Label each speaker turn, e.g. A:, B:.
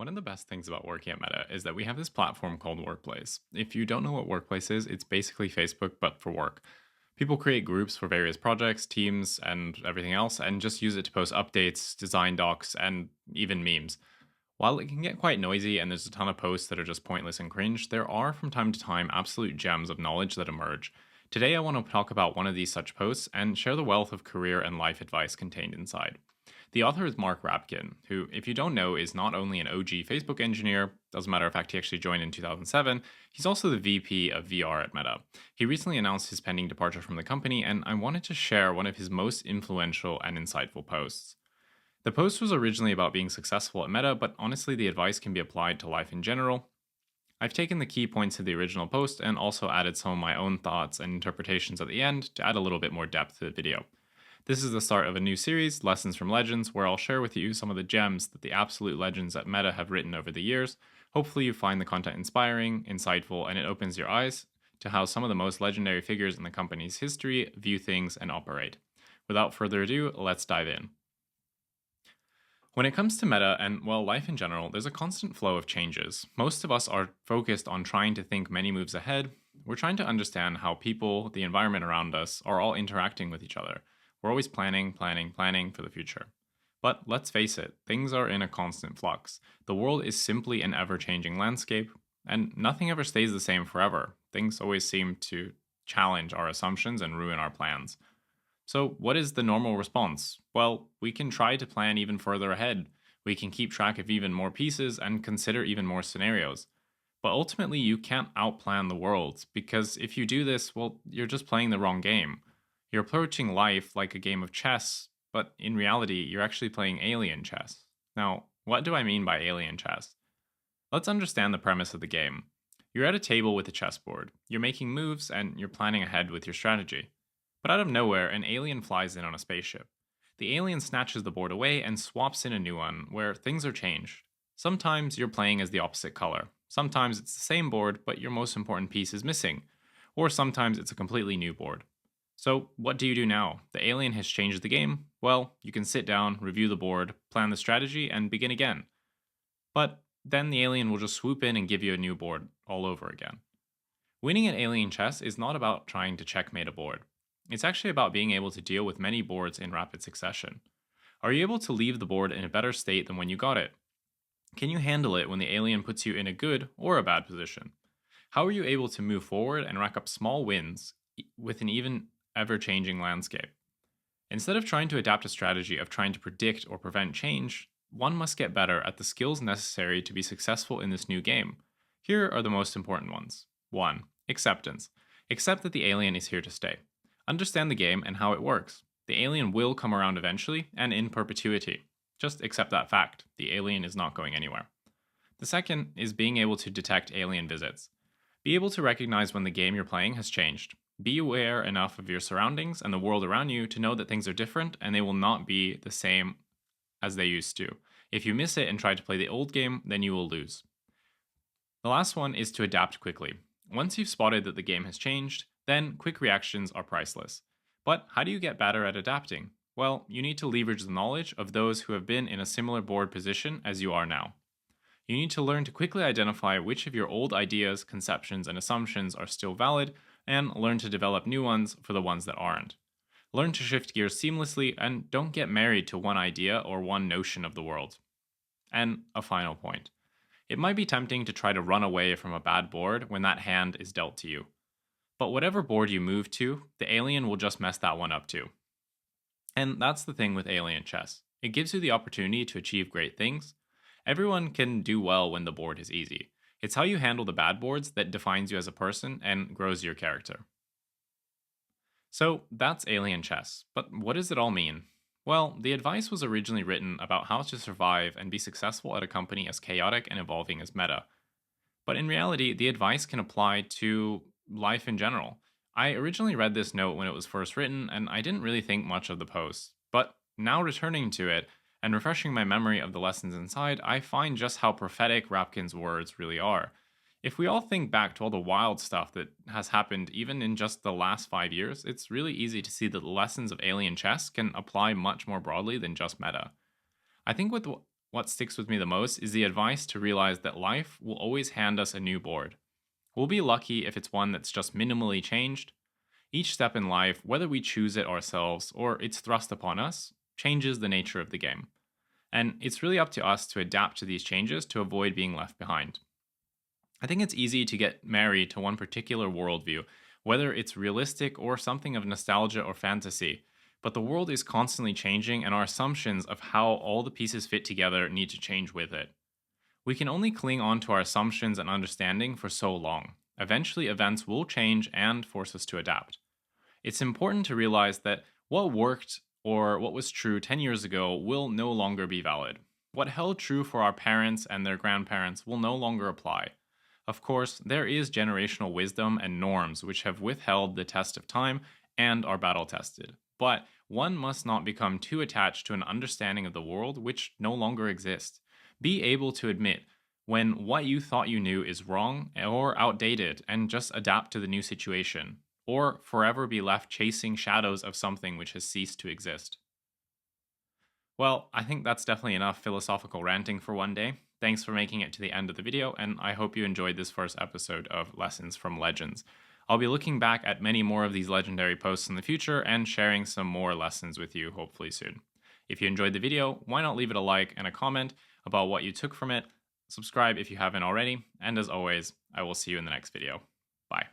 A: One of the best things about working at Meta is that we have this platform called Workplace. If you don't know what Workplace is, it's basically Facebook but for work. People create groups for various projects, teams, and everything else, and just use it to post updates, design docs, and even memes. While it can get quite noisy and there's a ton of posts that are just pointless and cringe, there are from time to time absolute gems of knowledge that emerge. Today, I want to talk about one of these such posts and share the wealth of career and life advice contained inside. The author is Mark Rabkin, who, if you don't know, is not only an OG Facebook engineer, as a matter of fact, he actually joined in 2007, he's also the VP of VR at Meta. He recently announced his pending departure from the company, and I wanted to share one of his most influential and insightful posts. The post was originally about being successful at Meta, but honestly, the advice can be applied to life in general. I've taken the key points of the original post and also added some of my own thoughts and interpretations at the end to add a little bit more depth to the video. This is the start of a new series, Lessons from Legends, where I'll share with you some of the gems that the absolute legends at Meta have written over the years. Hopefully, you find the content inspiring, insightful, and it opens your eyes to how some of the most legendary figures in the company's history view things and operate. Without further ado, let's dive in. When it comes to meta and, well, life in general, there's a constant flow of changes. Most of us are focused on trying to think many moves ahead. We're trying to understand how people, the environment around us, are all interacting with each other. We're always planning, planning, planning for the future. But let's face it, things are in a constant flux. The world is simply an ever changing landscape, and nothing ever stays the same forever. Things always seem to challenge our assumptions and ruin our plans. So, what is the normal response? Well, we can try to plan even further ahead. We can keep track of even more pieces and consider even more scenarios. But ultimately, you can't outplan the world, because if you do this, well, you're just playing the wrong game. You're approaching life like a game of chess, but in reality, you're actually playing alien chess. Now, what do I mean by alien chess? Let's understand the premise of the game. You're at a table with a chessboard. You're making moves and you're planning ahead with your strategy. But out of nowhere, an alien flies in on a spaceship. The alien snatches the board away and swaps in a new one where things are changed. Sometimes you're playing as the opposite color. Sometimes it's the same board, but your most important piece is missing. Or sometimes it's a completely new board. So, what do you do now? The alien has changed the game. Well, you can sit down, review the board, plan the strategy, and begin again. But then the alien will just swoop in and give you a new board all over again. Winning at alien chess is not about trying to checkmate a board. It's actually about being able to deal with many boards in rapid succession. Are you able to leave the board in a better state than when you got it? Can you handle it when the alien puts you in a good or a bad position? How are you able to move forward and rack up small wins with an even ever changing landscape? Instead of trying to adapt a strategy of trying to predict or prevent change, one must get better at the skills necessary to be successful in this new game. Here are the most important ones. 1. Acceptance. Accept that the alien is here to stay. Understand the game and how it works. The alien will come around eventually and in perpetuity. Just accept that fact. The alien is not going anywhere. The second is being able to detect alien visits. Be able to recognize when the game you're playing has changed. Be aware enough of your surroundings and the world around you to know that things are different and they will not be the same as they used to. If you miss it and try to play the old game, then you will lose. The last one is to adapt quickly. Once you've spotted that the game has changed, then quick reactions are priceless. But how do you get better at adapting? Well, you need to leverage the knowledge of those who have been in a similar board position as you are now. You need to learn to quickly identify which of your old ideas, conceptions, and assumptions are still valid, and learn to develop new ones for the ones that aren't. Learn to shift gears seamlessly, and don't get married to one idea or one notion of the world. And a final point. It might be tempting to try to run away from a bad board when that hand is dealt to you. But whatever board you move to, the alien will just mess that one up too. And that's the thing with alien chess. It gives you the opportunity to achieve great things. Everyone can do well when the board is easy. It's how you handle the bad boards that defines you as a person and grows your character. So that's alien chess. But what does it all mean? Well, the advice was originally written about how to survive and be successful at a company as chaotic and evolving as Meta. But in reality, the advice can apply to life in general. I originally read this note when it was first written, and I didn't really think much of the post. But now returning to it and refreshing my memory of the lessons inside, I find just how prophetic Rapkin's words really are. If we all think back to all the wild stuff that has happened even in just the last 5 years, it's really easy to see that the lessons of alien chess can apply much more broadly than just meta. I think with What sticks with me the most is the advice to realize that life will always hand us a new board. We'll be lucky if it's one that's just minimally changed. Each step in life, whether we choose it ourselves or it's thrust upon us, changes the nature of the game. And it's really up to us to adapt to these changes to avoid being left behind. I think it's easy to get married to one particular worldview, whether it's realistic or something of nostalgia or fantasy. But the world is constantly changing, and our assumptions of how all the pieces fit together need to change with it. We can only cling on to our assumptions and understanding for so long. Eventually, events will change and force us to adapt. It's important to realize that what worked or what was true 10 years ago will no longer be valid. What held true for our parents and their grandparents will no longer apply. Of course, there is generational wisdom and norms which have withheld the test of time and are battle tested. But one must not become too attached to an understanding of the world which no longer exists. Be able to admit when what you thought you knew is wrong or outdated and just adapt to the new situation, or forever be left chasing shadows of something which has ceased to exist. Well, I think that's definitely enough philosophical ranting for one day. Thanks for making it to the end of the video, and I hope you enjoyed this first episode of Lessons from Legends. I'll be looking back at many more of these legendary posts in the future and sharing some more lessons with you hopefully soon. If you enjoyed the video, why not leave it a like and a comment about what you took from it, subscribe if you haven't already, and as always, I will see you in the next video. Bye.